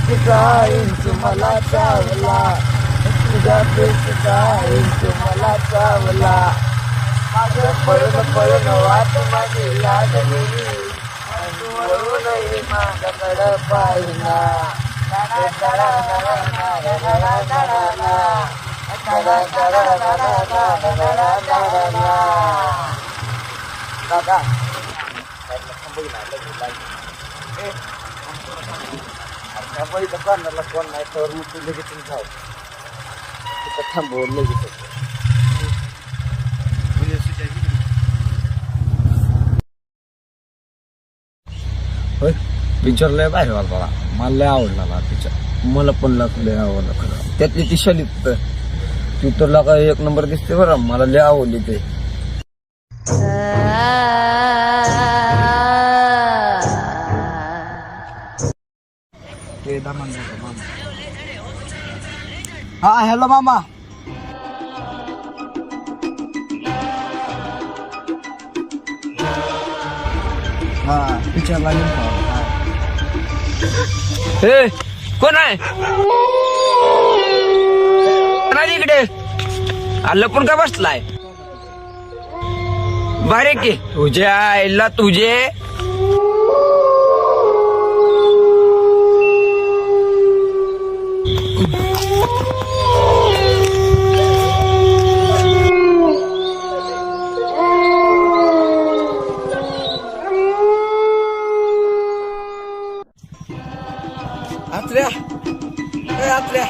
प्रीतीचा inch मला चावला, तुझ्या प्रीतीचा inch मला चावला. माझं पळून पळून वाट माझी लागली, वळूनही माझ्याकडं पाहिना. दादा दुकानाला कोण नाही तर मग तू लगेच जाऊ तिथं थांबवून लगेच. पिक्चर लय भारी वाटला मला, लय आवडला पिक्चर. मला पण लय आवडला खरं. त्यातली ती शलीत ती तुला काय एक नंबर दिसते बरं, मला लय आवडली ते. हा हॅलो मामा. हा पिक्चर लागेल. हे कोण आहे इकडे लपून का बसलाय? बारे की तुझ्या आईला तुझे आतल्या आतल्या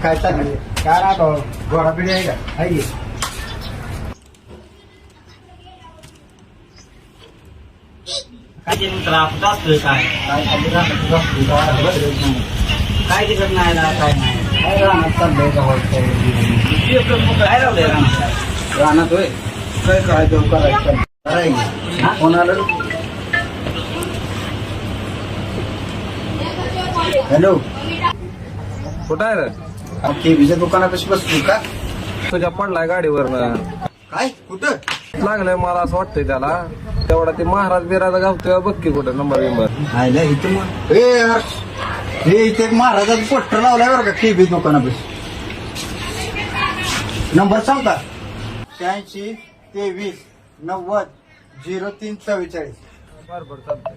काय चाललंय? काय राहतो घोडा पिढी आहे का? आहे काय त्रास असतोय? काय काय दिसत नाही ना, काय नाही. काय राहणार चाललंय काय राहलंय राहणार होय. काय काय देऊ करायचं कोण आलं? हॅलो कुठं आहे रे? केबीच्या दुकानापाशी बसतो का? तुझ्या पडलाय गाडीवरनं. काय कुठं लागलंय मला असं वाटतंय त्याला. तेवढा ते महाराज बिराजा गावतोय बघ की कुठं नंबर बिंबर. इथं मग हे इथे एक महाराजाचं पोस्टर लावलाय बरं का केबी दुकानापाशी. नंबर सांगता 86 23 90 03 44. बरोबर चालतंय.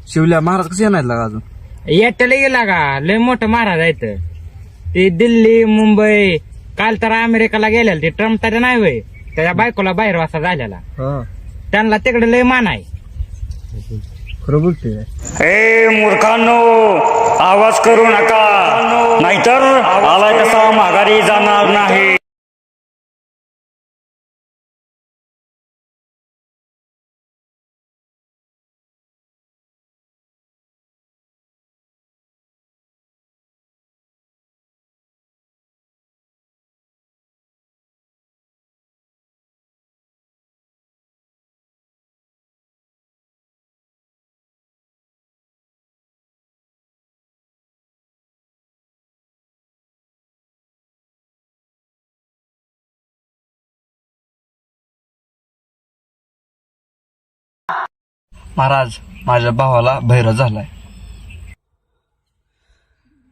शिवल्या महाराज कसे येणार लागा अजून? येट्याला गेला का? लय मोठं महाराज आहेत ते. दिल्ली मुंबई काल तर अमेरिकेला गेलेला. ते ट्रम्प तर नाही वय, त्याच्या बायकोला बाहेर वासा झालेला. त्यांना तिकडे लय मान आहे. खरं बोलते. हे मूर्खांनो, आवाज करू नका, नाहीतर आलाय तसा माघारी जाणार नाही. महाराज माझ्या भावाला भैरा झालाय.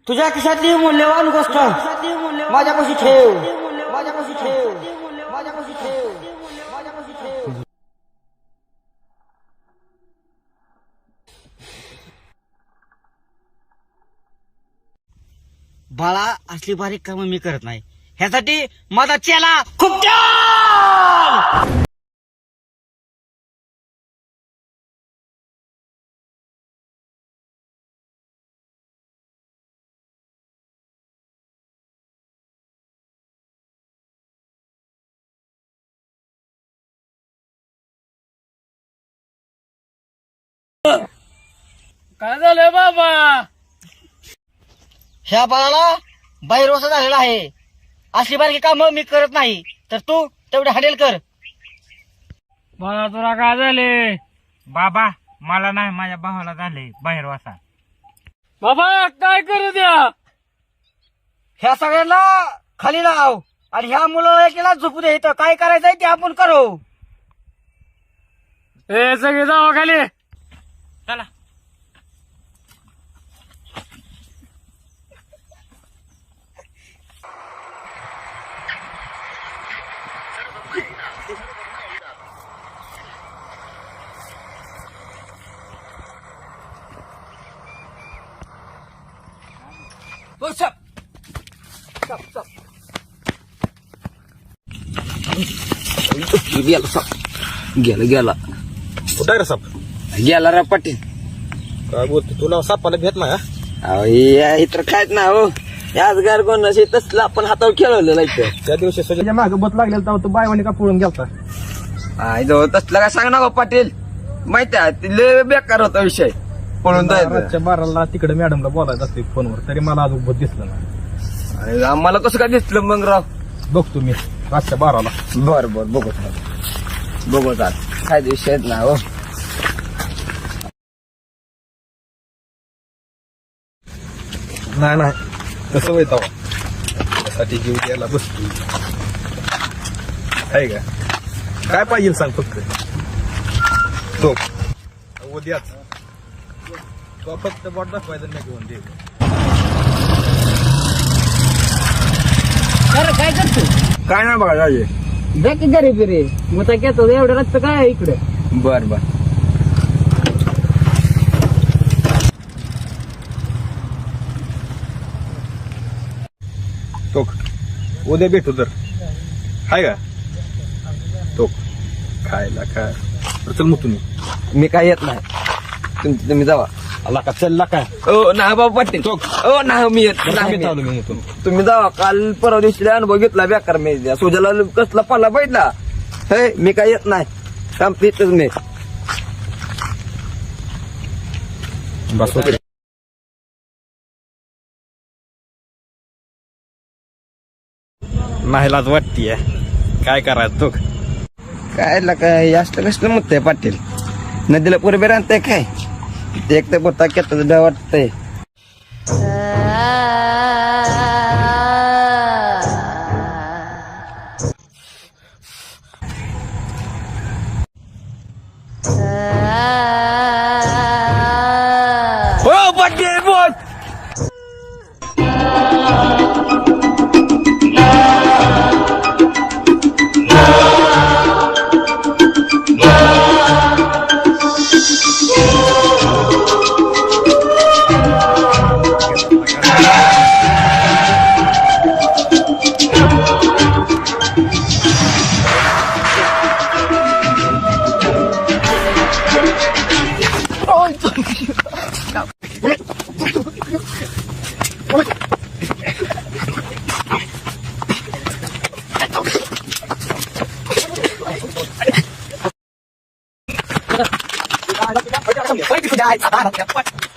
तुझ्या खिशातली मूल्यवान गोष्ट माझ्यापाशी ठेव. बाळा असली बारीक कामं मी करत नाही. ह्यासाठी माझा चेला खूप काय झालंय बाबा? ह्या बाळाला बाहेरवासा झालेला आहे. असली बारकी कामं मी करत नाही, तर तू तेवढे हँडल कर. मला तुला काय झाले? बाबा मला नाही, माझ्या भावाला झाले बाहेर वासा. बाबा काय करू द्या? ह्या सगळ्यांना खाली लाव आणि ह्या मुलाला एकेला झोपू दे. इथं काय करायचंय ते आपण करू. हे सगळे जावा खाली. चला. गेला साप. गेला कुठे रे साप? गेला रे पाटील. काय बोलतो तुला सापाला भेट नाही? इतर कायच ना हो. याच गार कोण तसलं आपण हातावर खेळवलेलं इथं. त्या दिवशी सगळ्या मागे बत लागलेला तेव्हा तू बायवानी का पळून गेलता? तसलं काय सांग ना गो पाटील. माहिती आहे ते लय बेकार होता विषय. पळून जायचं. रातच्या 12ला तिकडे मॅडमला बोलायचं असते फोनवर, तरी मला अजून बत दिसलं नाही. अरे आम्हाला कसं काय दिसलं मग राव? बघतो मी रातच्या 12ला. बर बघत काय विषय ना हो. नाही कसं होईल तेव्हा? त्यासाठी जीव द्यायला बसतो आहे का? काय पाहिजे सांग फक्त. तो उद्याच तो फक्त बॉट दाखवायचं नाही घेऊन दे. काय करतो? काय नाही बघा राजे. बाकी घरी फिरे मग घेतो एवढं रक्त काय आहे इकडे? बर तो उद्या भेटू तर हाय का? तो खायला काय चल मग तुम्ही. मी काय येत नाही. तुम्ही जावा. आला का? चलला काय? ओ ना बाबा पाटील. ओ ना मी येत नाही. चालू मी उठून. तुम्ही जावा. काल परवा दिवशी अनुभव घेतला बेकार मी. सुजाला कसला पाला बैठला. हे मी काय येत नाही. संपलीच मी. बस नाही लाज वाटतीये. काय करायचं तो? काय असतं कसलं म्हणतंय पाटील. नदीला पुरबे राहतंय काय? ते एक तर बोता घेतात डा वाटतंय. हो पाटील बोल. What?